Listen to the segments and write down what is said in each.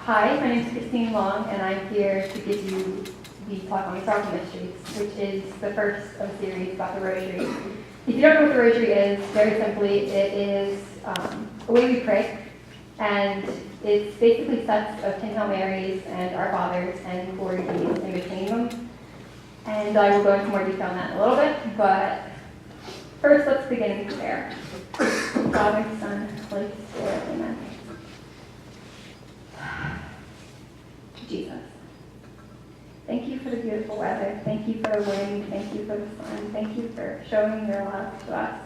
Hi, my name is Christine Long, and I'm here to give you the talk on Sorrowful Mysteries, which is the first of a series about the Rosary. If you don't know what the Rosary is, very simply, it is a way we pray, and it's basically sets of 10 Hail Marys and Our Fathers and Glory Bees in between them. And I will go into more detail on that in a little bit, but first let's begin in prayer. Father, Son, Holy Spirit, amen. Jesus, thank you for the beautiful weather. Thank you for the wind. Thank you for the sun. Thank you for showing your love to us.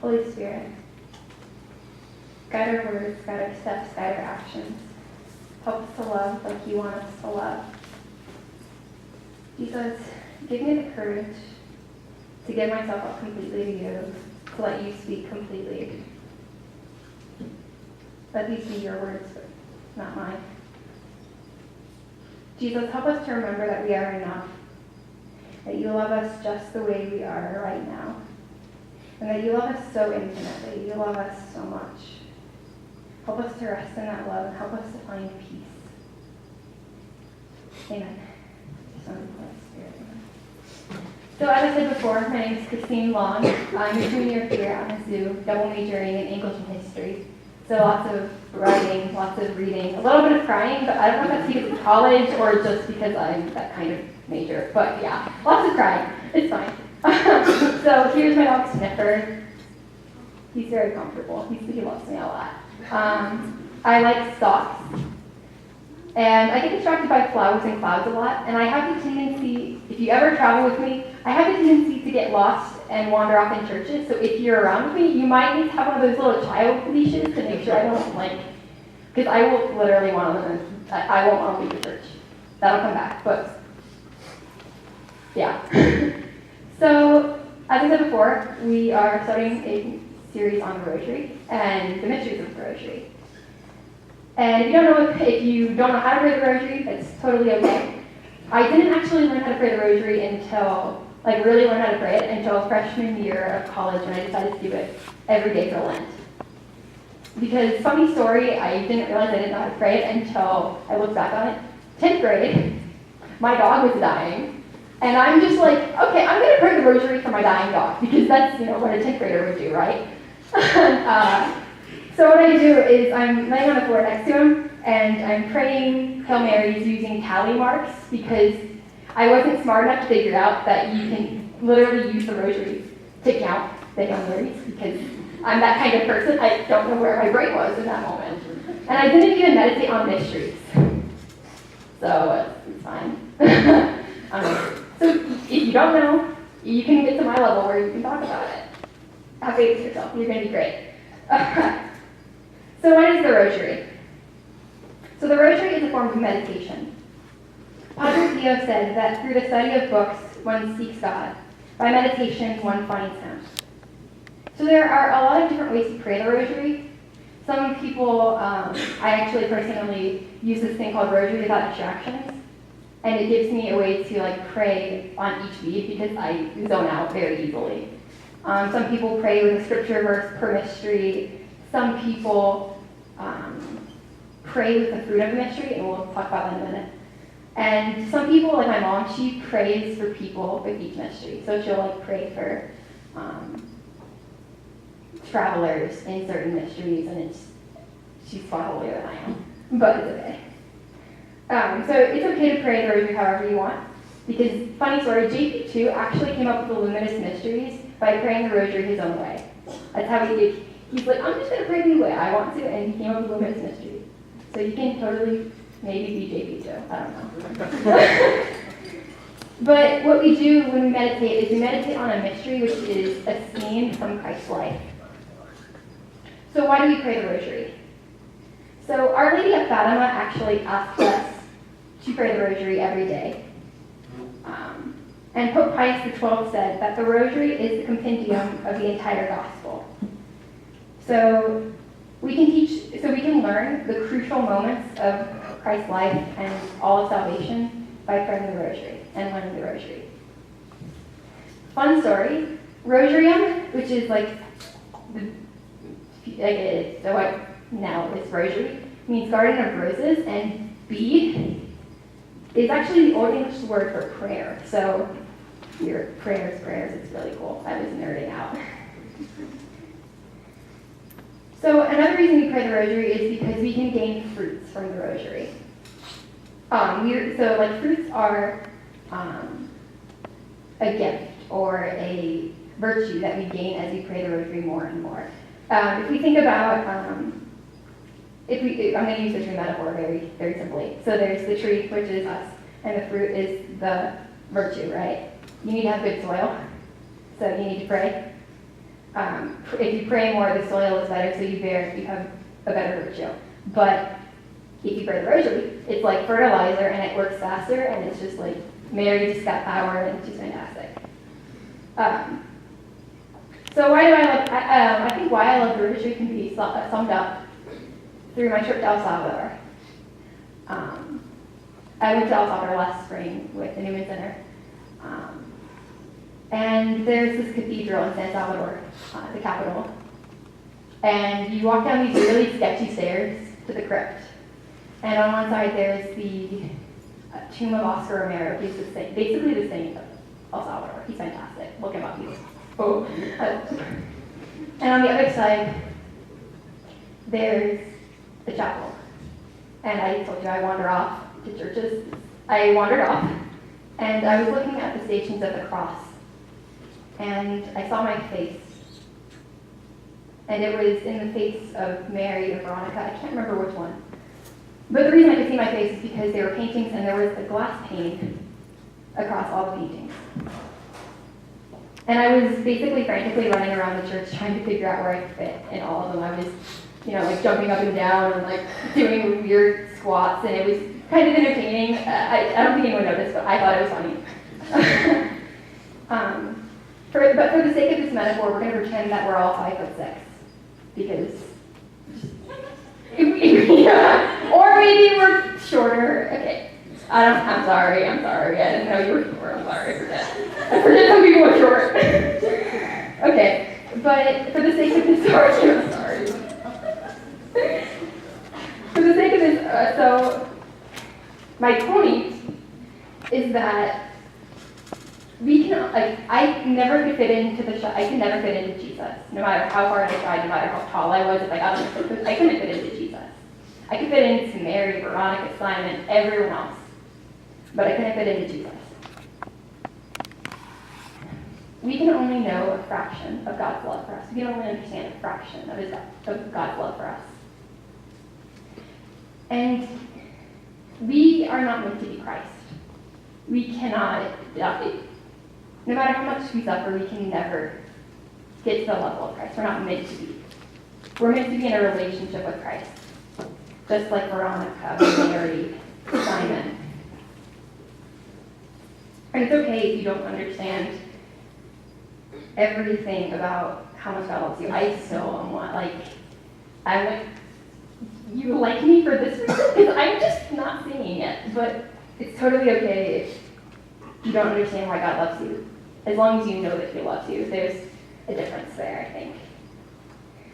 Holy Spirit, guide our words, guide our steps, guide our actions. Help us to love like you want us to love. Jesus, give me the courage to give myself up completely to you, to let you speak completely. Let these be your words, but not mine. Jesus, help us to remember that we are enough, that you love us just the way we are right now, and that you love us so infinitely. You love us so much. Help us to rest in that love and help us to find peace. Amen. Son, Holy Spirit, amen. So as I said before, my name is Christine Long. I'm a junior here at Mizzou, double majoring in English and history. So lots of writing, lots of reading, a little bit of crying, but I don't know if that's because of college or just because I'm that kind of major. But yeah, lots of crying. It's fine. So here's my dog Sniffer. He's very comfortable. He loves me a lot. I like stocks. And I get distracted by flowers and clouds a lot. And I have the tendency, if you ever travel with me, I have the tendency to get lost and wander off in churches. So if you're around with me, you might need to have one of those little child leashes to make sure I don't because I will literally want to leave. I won't want to leave the church. That'll come back, but yeah. So as I said before, we are starting a series on the Rosary and the mysteries of the Rosary. And if you don't know how to pray the Rosary, that's totally okay. I didn't actually learn how to pray the Rosary until really learn how to pray it until freshman year of college when I decided to do it every day for Lent. Because, funny story, I didn't realize I didn't know how to pray it until I looked back on it. 10th grade, my dog was dying, and I'm just like, okay, I'm going to pray the Rosary for my dying dog, because that's, what a 10th grader would do, right? So what I do is I'm laying on the floor next to him, and I'm praying Hail Marys using tally marks, because I wasn't smart enough to figure out that you can literally use the Rosary to count the Hail Marys, because I'm that kind of person. I don't know where my brain was in that moment. And I didn't even meditate on mysteries. So it's fine. So if you don't know, you can get to my level where you can talk about it. Have faith in yourself. You're going to be great. So what is the Rosary? So the Rosary is a form of meditation. Padre Pio said that through the study of books, one seeks God. By meditation, one finds Him. So there are a lot of different ways to pray the Rosary. Some people, I actually personally use this thing called Rosary without distractions. And it gives me a way to pray on each bead because I zone out very easily. Some people pray with a scripture verse per mystery. Some people pray with the fruit of the mystery, and we'll talk about that in a minute. And some people, like my mom, she prays for people with each mystery. So she'll pray for travelers in certain mysteries, and she's far holier than I am, but it's okay. So it's okay to pray the Rosary however you want, because funny story, JP2 actually came up with the luminous mysteries by praying the Rosary his own way. That's how he's like, I'm just going to pray the way I want to, and he came up with luminous mysteries. So you can totally maybe be JP2, I don't know. But what we do when we meditate is we meditate on a mystery, which is a scene from Christ's life. So why do we pray the Rosary? So Our Lady of Fatima actually asked us to pray the Rosary every day. And Pope Pius XII said that the Rosary is the compendium of the entire gospel. So we can learn the crucial moments of Christ's life and all of salvation by praying the Rosary and learning the Rosary. Fun story, Rosarium, which is now is rosary, means garden of roses, and B is actually the Old English word for prayer. So your prayers, it's really cool. I was nerding out. So another reason we pray the rosary is because we can gain fruits from the rosary. Fruits are a gift or a virtue that we gain as we pray the rosary more and more. If we think about, I'm going to use the tree metaphor very, very simply. So there's the tree, which is us, and the fruit is the virtue, right? You need to have good soil, so you need to pray. If you pray more, the soil is better, so you have a better virtue. But if you pray the rosary, it's like fertilizer, and it works faster, and it's just like Mary just got power, and it's just fantastic. So why do I love? I think why I love the rosary can be summed up through my trip to El Salvador. I went to El Salvador last spring with the Newman Center. And there's this cathedral in San Salvador, the capital. And you walk down these really sketchy stairs to the crypt. And on one side there's the tomb of Oscar Romero. He's basically the saint of El Salvador. He's fantastic. Look him up. And on the other side, there's the chapel. And I told you I wander off to churches. I wandered off, and I was looking at the Stations of the Cross. And I saw my face. And it was in the face of Mary or Veronica. I can't remember which one. But the reason I could see my face is because they were paintings, and there was a glass pane across all the paintings. And I was basically frantically running around the church trying to figure out where I fit in all of them. I was, jumping up and down and doing weird squats, and it was kind of entertaining. I don't think anyone noticed, but I thought it was funny. But for the sake of this metaphor, we're going to pretend that we're all 5'6", because, or maybe we're shorter. Okay, I'm sorry. I didn't know you were short. I'm sorry. I forget some people are short. Okay, but for the sake of this story, I'm sorry. For the sake of this, so my point is that we can, I never could fit into I could never fit into Jesus. No matter how hard I tried, no matter how tall I was, if I got on the I couldn't fit into Jesus. I could fit into Mary, Veronica, Simon, everyone else. But I couldn't fit into Jesus. We can only know a fraction of God's love for us. We can only understand a fraction of God's love for us. And we are not meant to be Christ. We cannot, no matter how much we suffer, we can never get to the level of Christ. We're not meant to be. We're meant to be in a relationship with Christ. Just like Veronica, Mary, Simon. And it's okay if you don't understand everything about how much God loves you. I still am I'm like, you like me for this reason? Because I'm just not seeing it. But it's totally okay if you don't understand why God loves you. As long as you know that he loves you. There's a difference there, I think.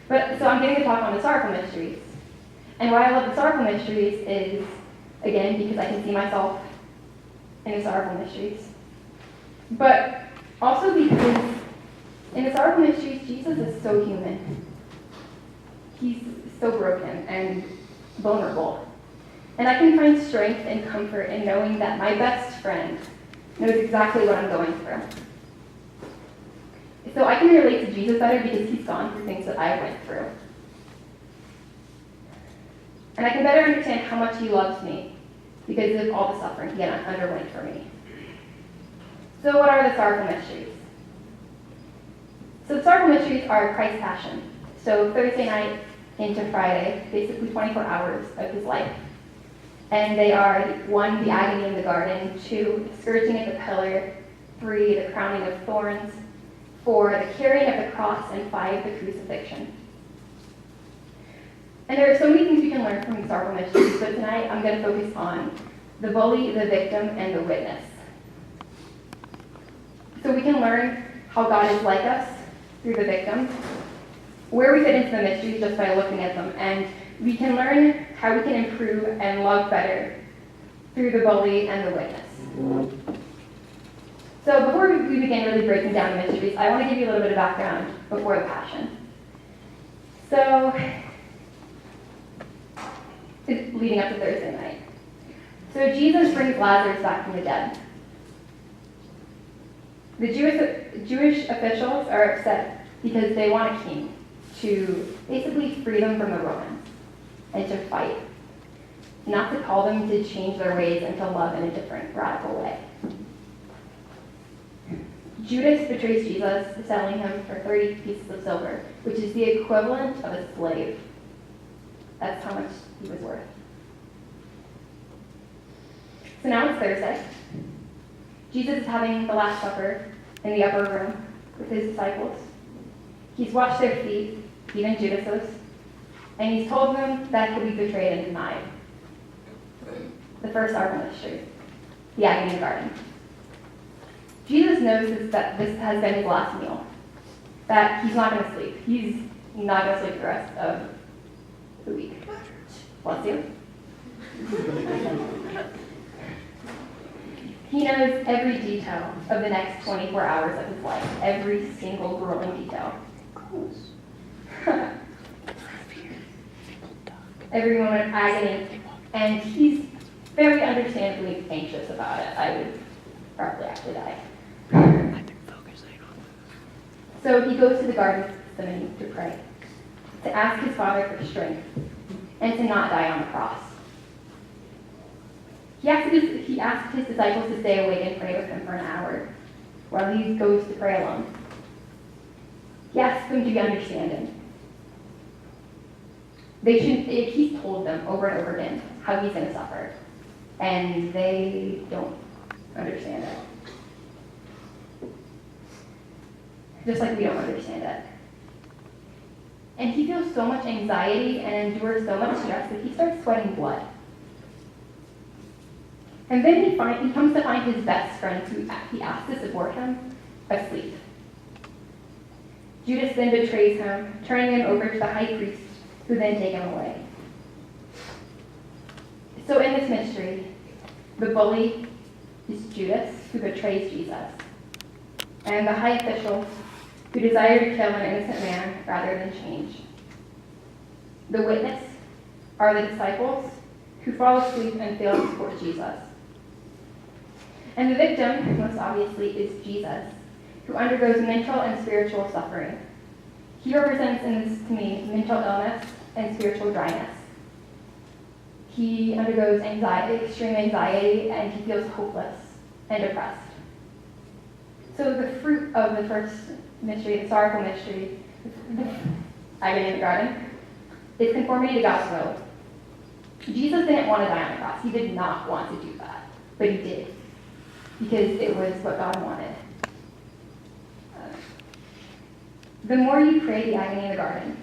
But so I'm getting to talk on the Sorrowful Mysteries. And why I love the Sorrowful Mysteries is, again, because I can see myself in the Sorrowful Mysteries. But also because in the Sorrowful Mysteries, Jesus is so human. He's so broken and vulnerable. And I can find strength and comfort in knowing that my best friend knows exactly what I'm going through. So I can relate to Jesus better because he's gone through things that I went through. And I can better understand how much he loves me because of all the suffering he underwent for me. So what are the Sorrowful Mysteries? So the Sorrowful Mysteries are Christ's Passion. So Thursday night into Friday, basically 24 hours of his life. And they are 1, the agony in the garden, 2, the scourging at the pillar, 3, the crowning of thorns, 4, the carrying of the cross, and 5, the crucifixion. And there are so many things we can learn from the Sorrowful Mysteries, but tonight I'm going to focus on the bully, the victim, and the witness. So we can learn how God is like us through the victim, where we fit into the mysteries just by looking at them, and we can learn how we can improve and love better through the bully and the witness. So before we begin really breaking down the mysteries, I want to give you a little bit of background before the Passion. So, it's leading up to Thursday night. So Jesus brings Lazarus back from the dead. The Jewish officials are upset because they want a king to basically free them from the Romans and to fight, not to call them to change their ways and to love in a different, radical way. Judas betrays Jesus, selling him for 30 pieces of silver, which is the equivalent of a slave. That's how much he was worth. So now it's Thursday. Jesus is having the Last Supper in the upper room with his disciples. He's washed their feet, even Judas's, and he's told them that he'll be betrayed and denied. The first art mystery, the agony in the garden. Jesus knows that this has been his last meal, that he's not going to sleep. He's not going to sleep the rest of the week. Bless you. He knows every detail of the next 24 hours of his life, every single grueling detail. Every moment of agony, and he's very understandably anxious about it. I would probably actually die. So he goes to the Garden of Gethsemane to pray, to ask his Father for strength, and to not die on the cross. He asked his disciples to stay awake and pray with him for an hour, while he goes to pray alone. He asks them to be understanding. He's told them over and over again how he's going to suffer, and they don't understand it. Just like we don't understand it. And he feels so much anxiety and endures so much stress that he starts sweating blood. And then he comes to find his best friend, who he asked to support him, asleep. Judas then betrays him, turning him over to the high priest, who then take him away. So in this mystery, the bully is Judas, who betrays Jesus, and the high officials, who desire to kill an innocent man rather than change. The witness are the disciples, who fall asleep and fail to support Jesus. And the victim, most obviously, is Jesus, who undergoes mental and spiritual suffering. He represents, in this, to me, mental illness and spiritual dryness. He undergoes anxiety, extreme anxiety, and he feels hopeless and depressed. So the fruit of the first mystery, the sorrowful mystery, the agony in the garden, is conformity to God's will. Jesus didn't want to die on the cross. He did not want to do that, but he did, because it was what God wanted. The more you pray the agony in the garden,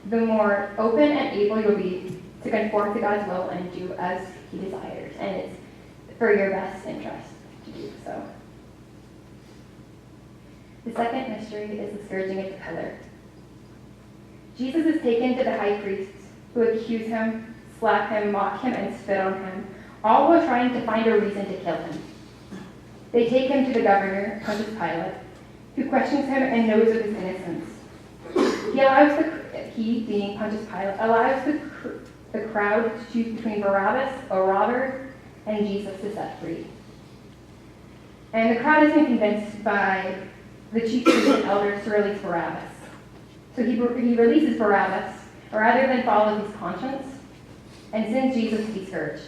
the more open and able you'll be to conform to God's will and do as he desires, and it's for your best interest to do so. The second mystery is the scourging at the pillar. Jesus is taken to the high priests, who accuse him, slap him, mock him, and spit on him, all while trying to find a reason to kill him. They take him to the governor, Pontius Pilate, who questions him and knows of his innocence. He, being Pontius Pilate, allows the crowd to choose between Barabbas, a robber, and Jesus to set free. And the crowd has been convinced by the chief priests and elders to release Barabbas. So he releases Barabbas rather than follow his conscience and sends Jesus to be scourged.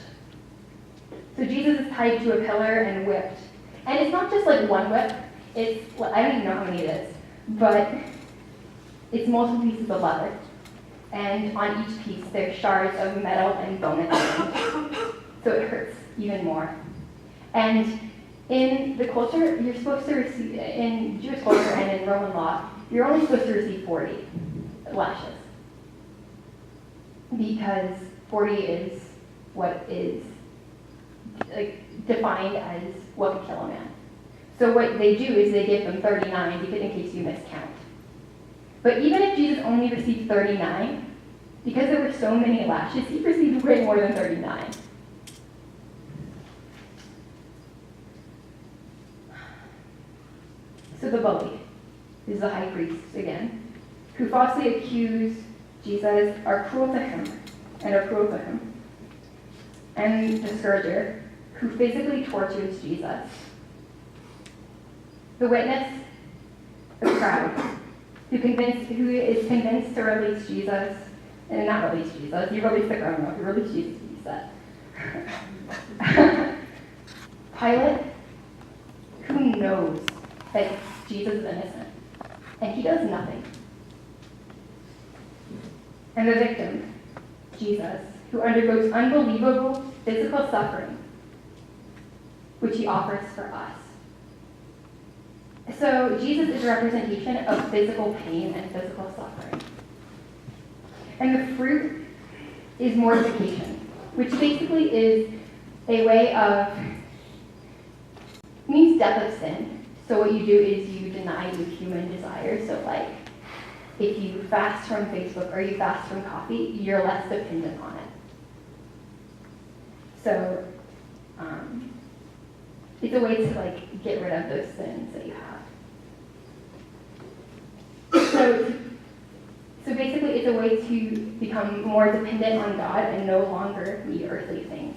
So Jesus is tied to a pillar and whipped. And it's not just like one whip. I don't even know how many it is, but it's multiple pieces of leather. And on each piece, there's shards of metal and bone at the end. So it hurts even more. And in the culture, you're supposed to receive, in Jewish culture and in Roman law, you're only supposed to receive 40 lashes. Because 40 is what is defined as what could kill a man. So what they do is they give them 39 because in case you miscount. But even if Jesus only received 39, Because there were so many lashes, he received way more than 39. So the bully is the high priest again, who falsely accused Jesus, are cruel to him. And the scourger, who physically tortures Jesus. The witness, the crowd, who is convinced to release Jesus, and not release Jesus, you release the criminal, you release Jesus, he said. Pilate, who knows that Jesus is innocent, and he does nothing. And the victim, Jesus, who undergoes unbelievable physical suffering, which he offers for us. So Jesus is a representation of physical pain and physical suffering. And the fruit is mortification, which basically is a way of, means death of sin. So what you do is you deny your human desires. So like, if you fast from Facebook or you fast from coffee, you're less dependent on it. So it's a way to like get rid of those sins that you have. So basically it's a way to become more dependent on God and no longer need earthly things.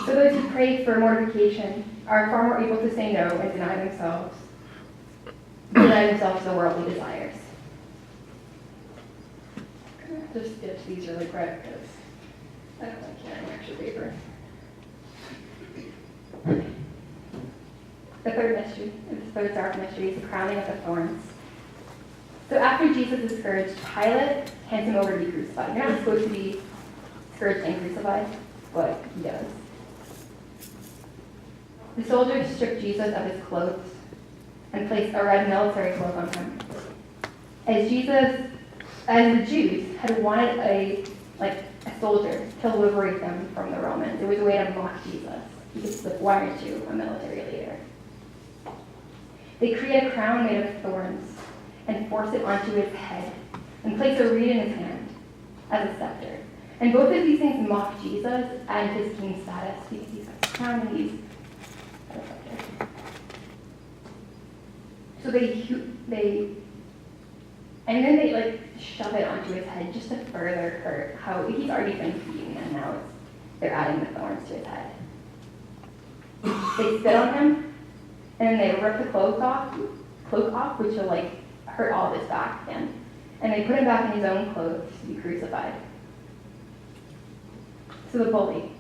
So those who pray for mortification are far more able to say no and deny themselves the worldly desires. Just skip these really quick because I don't like carrying extra paper. The third mystery, the third dark mystery, is the crowning of the thorns. So after Jesus is scourged, Pilate hands him over to be crucified. You're not supposed to be scourged and crucified, but he does. The soldiers stripped Jesus of his clothes and placed a red military cloak on him. As the Jews had wanted a soldier to liberate them from the Romans. It was a way to mock Jesus, because why aren't you a military leader? They create a crown made of thorns and force it onto his head and place a reed in his hand as a scepter. And both of these things mock Jesus and his king status, because he's got a crown and he's got a scepter. So they shove it onto his head just to further hurt how he's already been beaten, and now they're adding the thorns to his head. They spit on him, and then they rip the cloak off, which will hurt all of his back again. And they put him back in his own clothes to be crucified. So the bully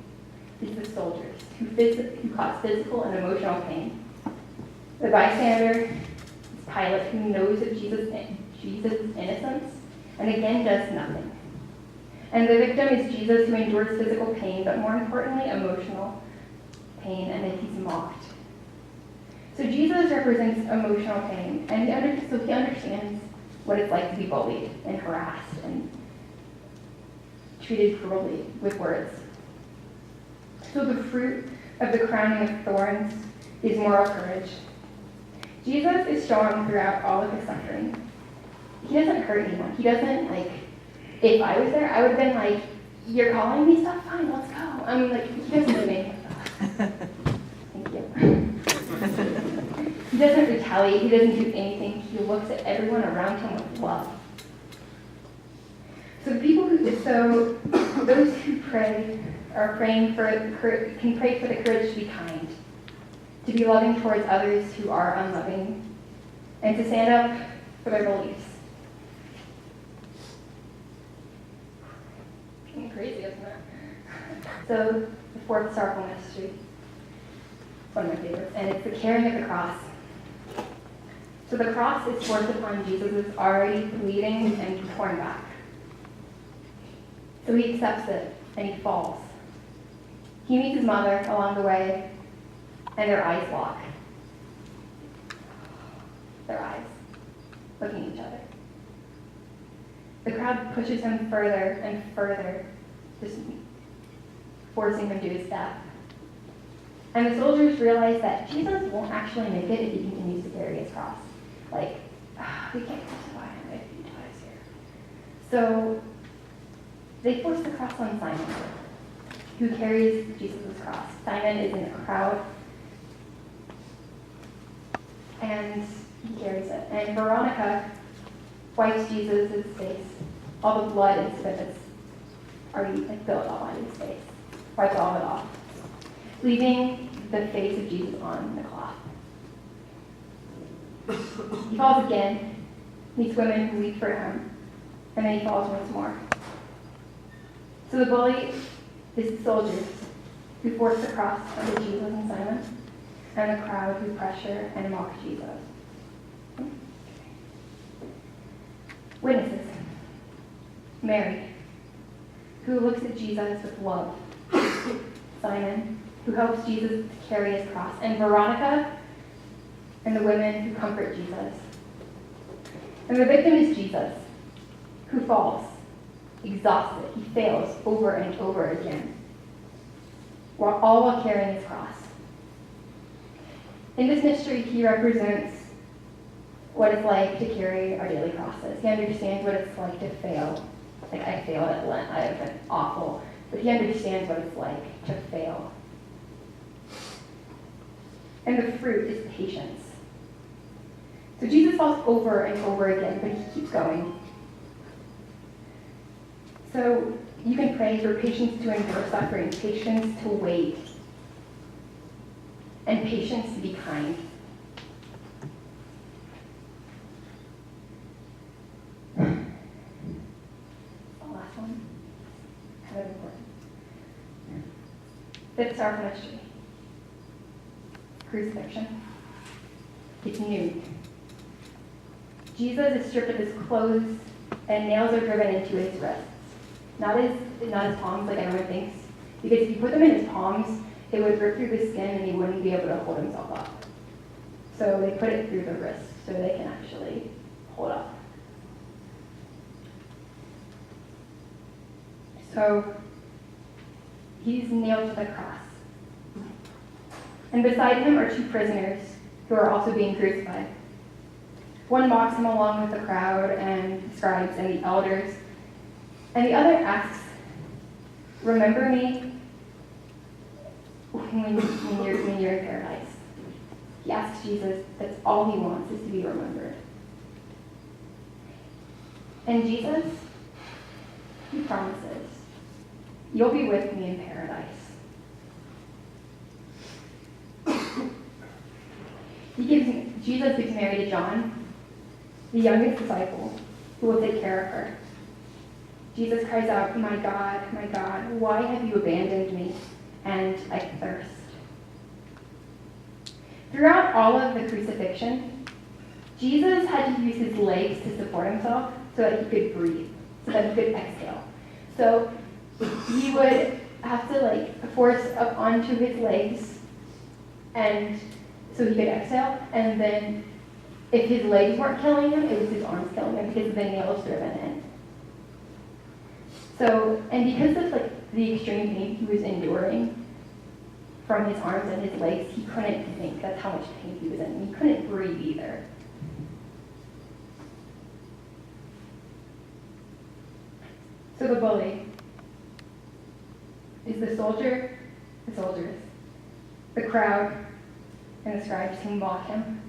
is the soldiers who cause physical and emotional pain. The bystander is Pilate, who knows of Jesus' innocence and again does nothing. And the victim is Jesus, who endures physical pain, but more importantly, emotional pain, and that he's mocked. So Jesus represents emotional pain, and he understands what it's like to be bullied and harassed and treated cruelly with words. So the fruit of the crowning of thorns is moral courage. Jesus is strong throughout all of his suffering. He doesn't hurt anyone. He doesn't, if I was there, I would have been like, you're calling me stuff? Fine, let's go. He doesn't do anything like that. Thank you. He doesn't retaliate. He doesn't do anything. He looks at everyone around him with love. So those who pray can pray for the courage to be kind, to be loving towards others who are unloving, and to stand up for their beliefs. Getting crazy, isn't it? So the fourth sorrowful mystery, one of my favorites, and it's the carrying of the cross. So the cross is forced upon Jesus' already bleeding and torn back. So he accepts it, and he falls. He meets his mother along the way, and their eyes lock. Their eyes looking at each other. The crowd pushes him further and further, just forcing him to his death. And the soldiers realize that Jesus won't actually make it if he continues to carry his cross. We can't crucify him if he dies here. So they force the cross on Simon, who carries Jesus' cross. Simon is in the crowd, and he carries it. And Veronica wipes Jesus' face. All the blood and spit that's already filled up on his face. Wipes all of it off, leaving the face of Jesus on the cloth. He falls again, meets women who weep for him, and then he falls once more. So the bully is the soldiers who force the cross onto Jesus and Simon, and the crowd who pressure and mock Jesus. Witnesses. Mary, who looks at Jesus with love. Simon, who helps Jesus to carry his cross. And Veronica, and the women who comfort Jesus. And the victim is Jesus, who falls, exhausted. He fails over and over again, all while carrying his cross. In this mystery, he represents what it's like to carry our daily crosses. He understands what it's like to fail. Like, I failed at Lent. I have been awful. But he understands what it's like to fail. And the fruit is patience. So Jesus falls over and over again, but he keeps going. So you can pray for patience to endure suffering, patience to wait, and patience to be kind. The last one, kind of important. Fifth Sorrowful mystery. Crucifixion. It's nude. Jesus is stripped of his clothes and nails are driven into his wrists. Not his palms like everyone thinks. Because if you put them in his palms, it would rip through the skin and he wouldn't be able to hold himself up. So they put it through the wrist so they can actually hold up. So he's nailed to the cross. And beside him are two prisoners who are also being crucified. One mocks him along with the crowd and scribes and the elders, and the other asks, "Remember me when you're in paradise." He asks Jesus, that's all he wants, is to be remembered. And Jesus, he promises, "You'll be with me in paradise." Jesus gives Mary to John, the youngest disciple, who will take care of her. Jesus cries out, my God, why have you abandoned me? And I thirst." Throughout all of the crucifixion, Jesus had to use his legs to support himself so that he could breathe, so that he could exhale. So he would have to force up onto his legs and so he could exhale, and then if his legs weren't killing him, it was his arms killing him because the nails driven in. So, and because of the extreme pain he was enduring from his arms and his legs, he couldn't think. That's how much pain he was in. He couldn't breathe either. So the bully is the soldiers, the crowd, and the scribes who mock him.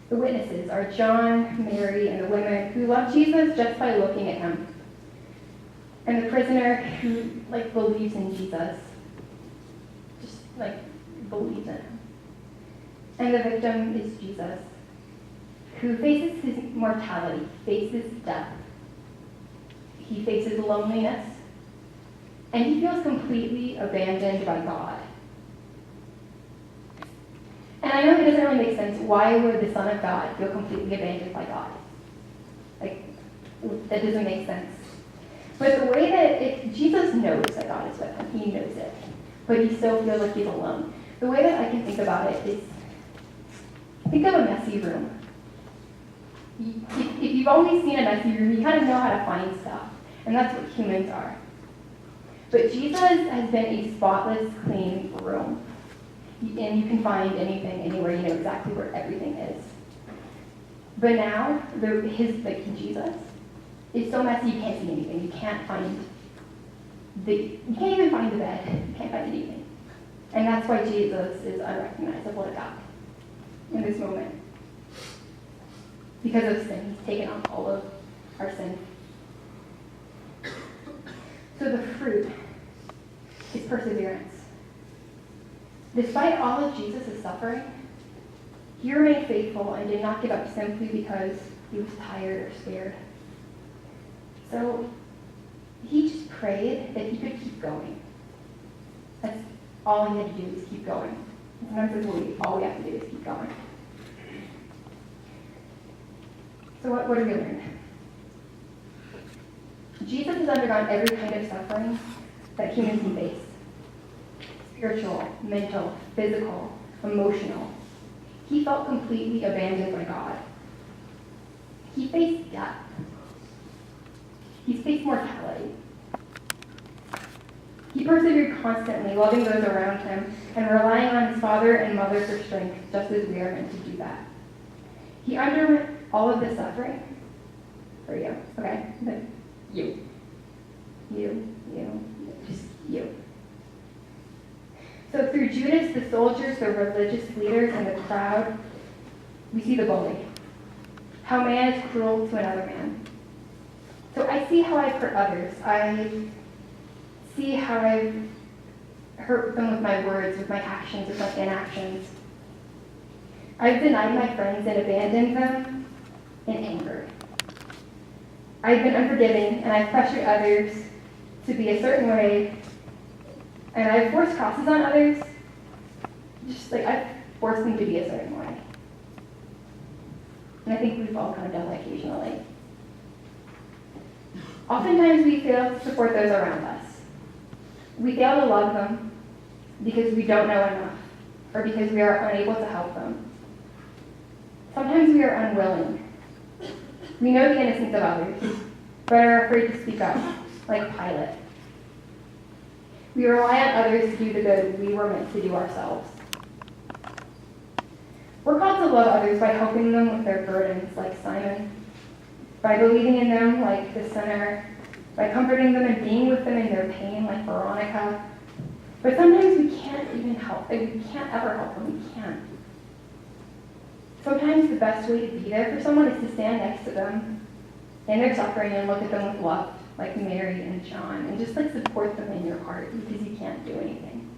The witnesses are John, Mary, and the women who love Jesus just by looking at him. And the prisoner who believes in Jesus. Just believes in him. And the victim is Jesus, who faces his mortality, faces death. He faces loneliness, and he feels completely abandoned by God. And I know it doesn't really make sense. Why would the Son of God feel completely abandoned by God? That doesn't make sense. But the way that Jesus knows that God is with him, he knows it, but he still feels like he's alone. The way that I can think about it is, think of a messy room. If you've always seen a messy room, you kind of know how to find stuff, and that's what humans are. But Jesus has been a spotless, clean room. And you can find anything, anywhere, you know exactly where everything is. But now, Jesus, is so messy you can't see anything. You can't even find the bed. You can't find anything. And that's why Jesus is unrecognizable to God in this moment. Because of sin, he's taken on all of our sin. So the fruit is perseverance. Despite all of Jesus' suffering, he remained faithful and did not give up simply because he was tired or scared. So he just prayed that he could keep going. That's all he had to do is keep going. Sometimes that's all we have to do is keep going. So what do we learn? Jesus has undergone every kind of suffering that humans can face. Spiritual, mental, physical, emotional. He felt completely abandoned by God. He faced death. He faced mortality. He persevered constantly, loving those around him and relying on his father and mother for strength, just as we are meant to do that. He underwent all of this suffering for you, okay? But you, just you. So through Judas, the soldiers, the religious leaders, and the crowd, we see the bully. How man is cruel to another man. So I see how I've hurt others. I see how I've hurt them with my words, with my actions, with my inactions. I've denied my friends and abandoned them in anger. I've been unforgiving, and I've pressured others to be a certain way, and I've forced crosses on others. Just like I've forced them to be a certain way. And I think we've all kind of done that occasionally. Oftentimes we fail to support those around us. We fail to love them because we don't know enough, or because we are unable to help them. Sometimes we are unwilling. We know the innocence of others, but are afraid to speak up, like Pilate. We rely on others to do the good we were meant to do ourselves. We're called to love others by helping them with their burdens, like Simon, by believing in them, like the sinner, by comforting them and being with them in their pain, like Veronica. But sometimes we can't even help. We can't ever help them. We can't. Sometimes the best way to be there for someone is to stand next to them in their suffering and look at them with love, like Mary and John, and just like support them in your heart because you can't do anything.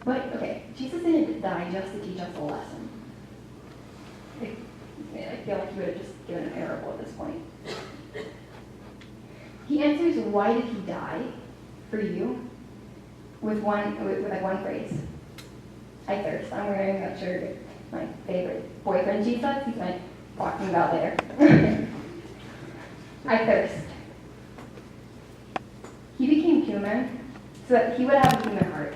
But, okay, Jesus didn't die just to teach us a lesson. I feel like he would have just given a parable at this point. He answers why did he die for you with one phrase. I thirst. I'm wearing that shirt. My favorite boyfriend Jesus. He's like talking about later. I thirst. He became human so that he would have a human heart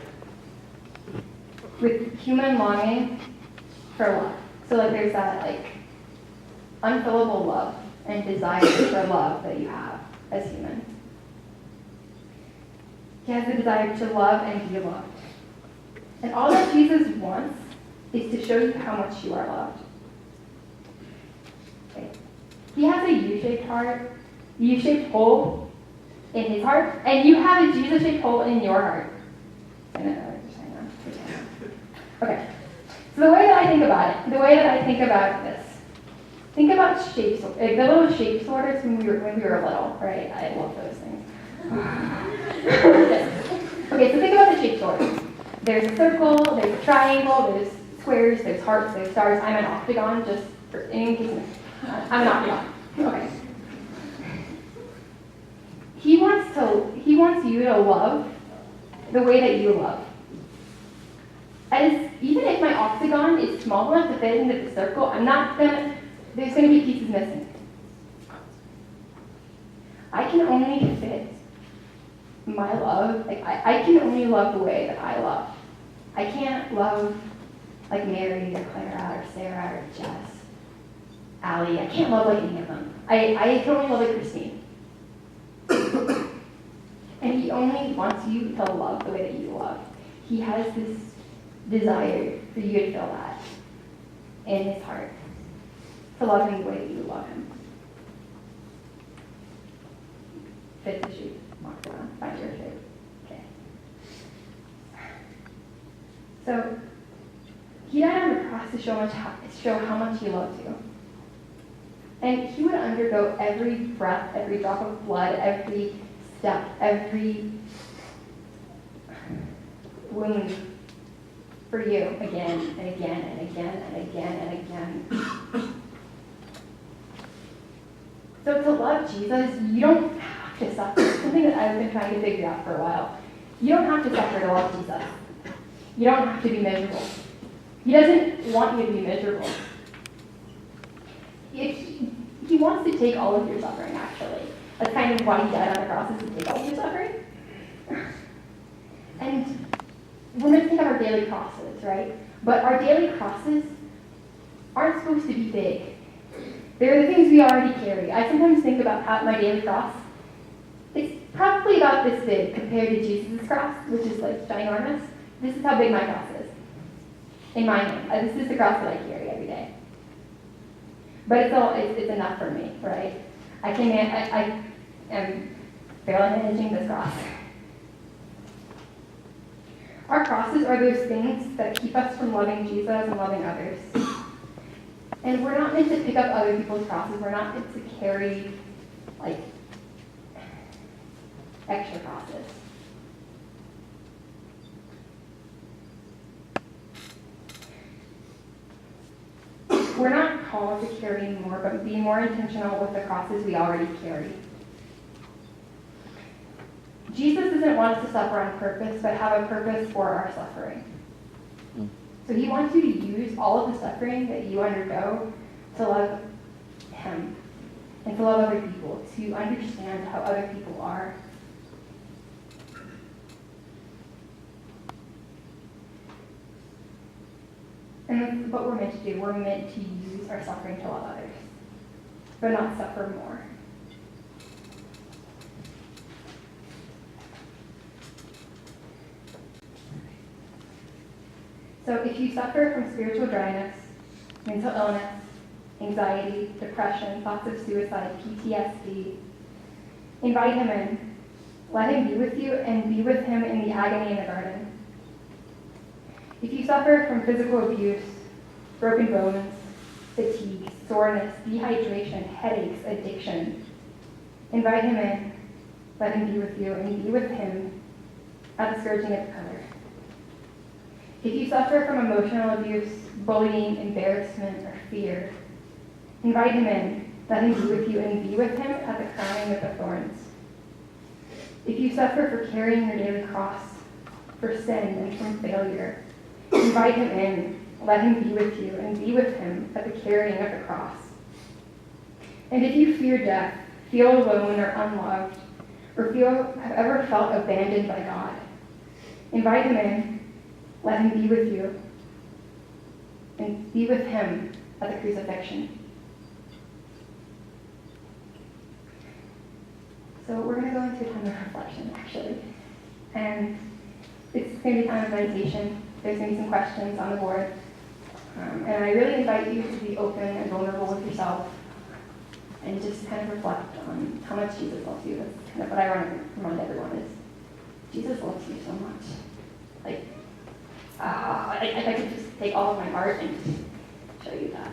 with human longing for love. So like there's that like unfillable love and desire for love that you have as human. He has the desire to love and be loved. And all that Jesus wants is to show you how much you are loved. Okay. He has a U-shaped heart, U-shaped hole in his heart, and you have a Jesus-shaped hole in your heart. Okay. So the way that I think about this, think about shapes, like the little shape sorters when we were little, right? I love those things. Okay, so think about the shape sorters. There's a circle, there's a triangle, there's squares, there's hearts, there's stars. I'm an octagon, just for in case I'm an octagon. Okay. He wants you to love the way that you love. Even if my octagon is small enough to fit into the circle, there's gonna be pieces missing. I can only fit my love, like I can only love the way that I love. I can't love like Mary or Clara or Sarah or Jess, Allie. I can't love like any of them. I can only love like Christine. And he only wants you to love the way that you love. He has this desire for you to feel that in his heart. to love him the way that you love him. Fit the shoe, walk around, find your shape. Okay. So, he died on the cross to show how much he loves you. And he would undergo every breath, every drop of blood, every step, every wound for you again and again and again and again and again. So to love Jesus, you don't have to suffer. It's something that I've been trying to figure out for a while. You don't have to suffer to love Jesus. You don't have to be miserable. He doesn't want you to be miserable. He wants to take all of your suffering, actually. That's kind of why he died on the cross, is to take all of your suffering. And we're meant to think of our daily crosses, right? But our daily crosses aren't supposed to be big. They're the things we already carry. I sometimes think about my daily cross. It's probably about this big compared to Jesus' cross, which is like ginormous. This is how big my cross is. In my hand. This is the cross that I carry every day. But it's enough for me, right? I am barely managing this cross. Our crosses are those things that keep us from loving Jesus and loving others. And we're not meant to pick up other people's crosses. We're not meant to carry, like, extra crosses. We're not called to carry more, but be more intentional with the crosses we already carry. Jesus doesn't want us to suffer on purpose, but have a purpose for our suffering. So he wants you to use all of the suffering that you undergo to love him and to love other people, to understand how other people are. And that's what we're meant to do. We're meant to use our suffering to love others, but not suffer more. So if you suffer from spiritual dryness, mental illness, anxiety, depression, thoughts of suicide, PTSD, invite him in. Let him be with you and be with him in the agony in the garden. If you suffer from physical abuse, broken bones, fatigue, soreness, dehydration, headaches, addiction, invite him in. Let him be with you and be with him at the scourging of the pillar. If you suffer from emotional abuse, bullying, embarrassment, or fear, invite him in. Let him be with you and be with him at the crowning of the thorns. If you suffer for carrying your daily cross, for sin and from failure, invite him in. Let him be with you and be with him at the carrying of the cross. And if you fear death, feel alone or unloved, or have ever felt abandoned by God, invite him in. Let him be with you and be with him at the crucifixion. So we're going to go into a time of reflection, actually. And it's going to be a time of meditation. There's going to be some questions on the board. And I really invite you to be open and vulnerable with yourself and just kind of reflect on how much Jesus loves you. That's kind of what I want to remind everyone is Jesus loves you so much. Like, I could just take all of my heart and show you that.